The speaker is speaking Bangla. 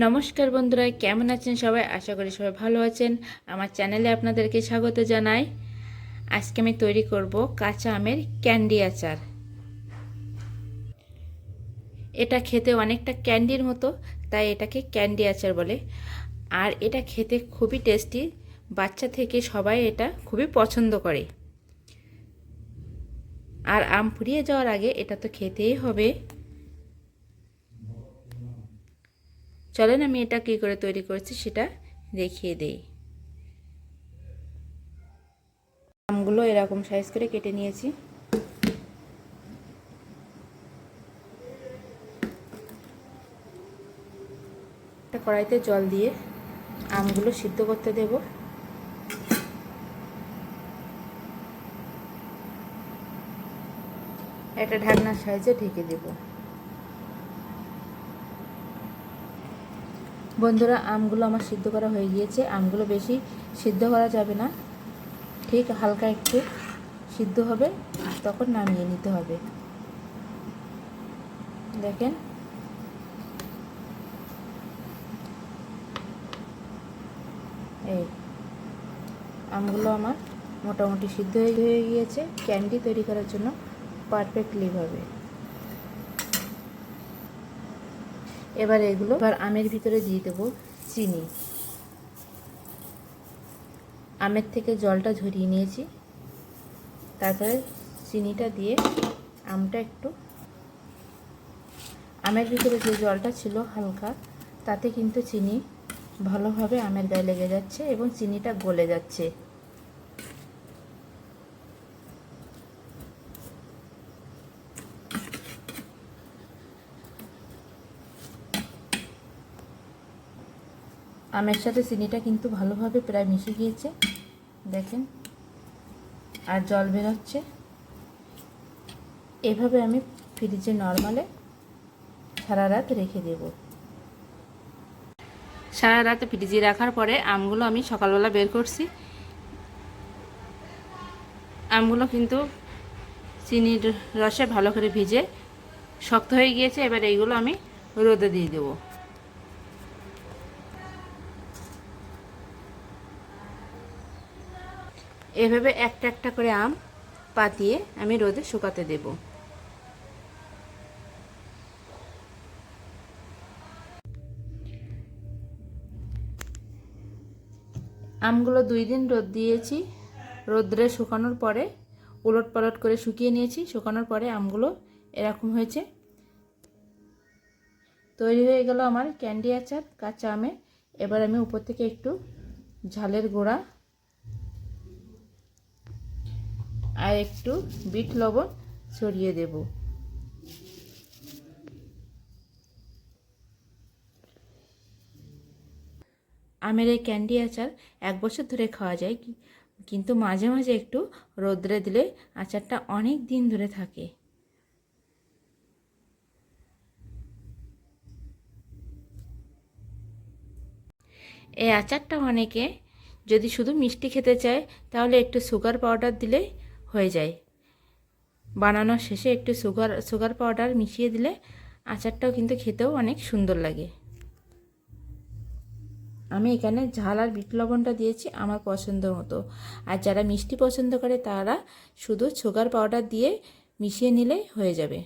নমস্কার বন্ধুরা, কেমন আছেন সবাই? আশা করি সবাই ভালো আছেন। আমার চ্যানেলে আপনাদেরকে স্বাগত জানাই। আজকে আমি তৈরি করব কাঁচা আমের ক্যান্ডি আচার। এটা খেতে অনেকটা ক্যান্ডির মতো, তাই এটাকে ক্যান্ডি আচার বলে। আর এটা খেতে খুবই টেস্টি, বাচ্চা থেকে সবাই এটা খুবই পছন্দ করে। আর আম ফুরিয়ে যাওয়ার আগে এটা তো খেতেই হবে। চলেন আমি এটা কী করে তৈরি করেছি সেটা দেখিয়ে দেই। আমগুলো এরকম সাইজ করে কেটে নিয়েছি। একটা কড়াইতে জল দিয়ে আমগুলো সিদ্ধ করতে দেব। একটা ঢাকনার সাহায্যে ঢেকে দেব। বন্ধুরা, আমগুলো আমার সিদ্ধ করা হয়ে গিয়েছে। আমগুলো বেশি সিদ্ধ করা যাবে না, ঠিক হালকা একটু সিদ্ধ হবে, তখন নামিয়ে নিতে হবে। দেখেন, এই আমগুলো আমার মোটামুটি সিদ্ধ হয়ে গিয়েছে। ক্যান্ডি তৈরি করার জন্য পারফেক্টলি হবে। এবার আমের ভিতরে দিয়ে দেবো চিনি। আমের থেকে জলটা ঝরিয়ে নিয়েছি, তারপরে চিনিটা দিয়ে আমের ভিতরে যে জলটা ছিল হালকা, তাতে কিন্তু চিনি ভালোভাবে আমের গায়ে লেগে যাচ্ছে এবং চিনিটা গলে যাচ্ছে। আমের সাথে চিনিটা কিন্তু ভালোভাবে প্রায় মিশে গিয়েছে, দেখেন, আর জল বেরোচ্ছে। এভাবে আমি ফ্রিজে নরমালে সারা রাত রেখে দেব। সারা রাত ফ্রিজে রাখার পরে আমগুলো আমি সকালবেলা বের করছি। আমগুলো কিন্তু চিনির রসে ভালো করে ভিজে শক্ত হয়ে গিয়েছে। এবার এইগুলো আমি রোদে দিয়ে দেবো। এভাবে একটা একটা করে আম পাতিয়ে আমি রোদে শুকাতে দেব। আমগুলো 2 দিন রোদ দিয়েছি। রোদ্রে শুকানোর পরে উলট পালট করে শুকিয়ে নিয়েছি। শুকানোর পরে আমগুলো এরকম হয়েছে। তৈরি হয়ে গেল আমার ক্যান্ডি আচার কাঁচা আমে। এবার আমি উপর থেকে একটু ঝালের গুঁড়া আর একটু বিট লবণ ছড়িয়ে দেব। আমের এই ক্যান্ডি আচার 1 বছর ধরে খাওয়া যায়, কিন্তু মাঝে মাঝে একটু রোদ্রে দিলে আচারটা অনেক দিন ধরে থাকে। এই আচারটা অনেকে যদি শুধু মিষ্টি খেতে চায়, তাহলে একটু সুগার পাউডার দিলেই হয়ে যায়। বানানোর শেষে একটু সুগার পাউডার মিশিয়ে দিলে আচারটাও কিন্তু খেতেও অনেক সুন্দর লাগে। আমি এখানে ঝাল আর বিট লবণটা দিয়েছি আমার পছন্দ মতো। আর যারা মিষ্টি পছন্দ করে তারা শুধু সুগার পাউডার দিয়ে মিশিয়ে নিলেই হয়ে যাবে।